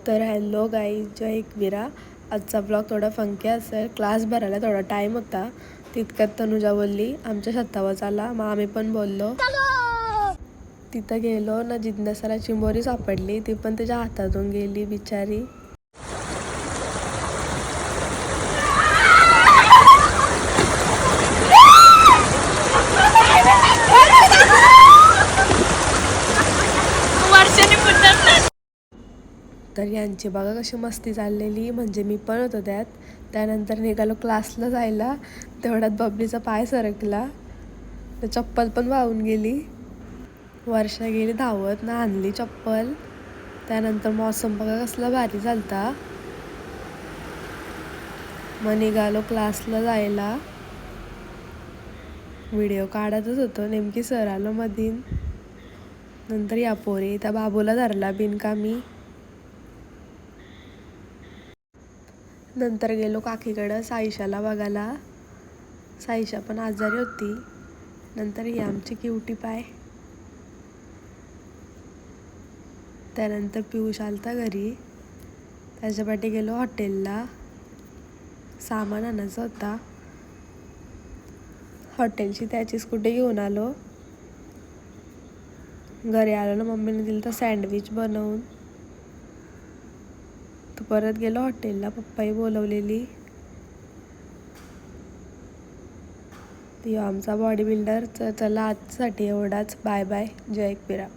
तर hello guys, जय एकविरा. आजचा blog थोडा फंकी असेल. क्लास भरायला थोडा टाईम होता. तितक्यात तनुजा बोलली आमच्या छतावर चाला. मग आम्ही पण बोललो. तिथं गेलो ना, जिज्ञासाला चिंबोरी सापडली. ती पण त्याच्या हातातून गेली बिचारी. तर यांची बघा कशी मस्ती चाललेली, म्हणजे मी पण होतो त्यात. त्यानंतर निघालो क्लासला जायला. तेवढ्यात बबलीचा पाय सरकला, तर चप्पल पण वाहून गेली. वर्षा गेली धावत ना, आणली चप्पल. त्यानंतर मौसम बघा कसला भारी झालता. मग निघालो क्लासला जायला. व्हिडिओ काढतच होतो, नेमकी सर आलो मधीन. नंतर या पोरी त्या बाबूला धरला बिनकामी. नंतर गेलो काकीकडं साईशाला बघायला. साईशा पण आजारी होती. नंतर ही आमची क्युटी पाय. त्यानंतर पियुष आलता घरी. त्याच्यापाठी गेलो हॉटेलला. सामान आणायचं होता. हॉटेलची त्याची स्कूटी घेऊन आलो. घरी आलो ना, मम्मीने दिलं तर सँडविच बनवून. तर परत गेलो हॉटेलला. पप्पाही बोलवलेली. ती आमचा बॉडी बिल्डर. चला आजसाठी एवढाच. Bye bye. जय एकविरा.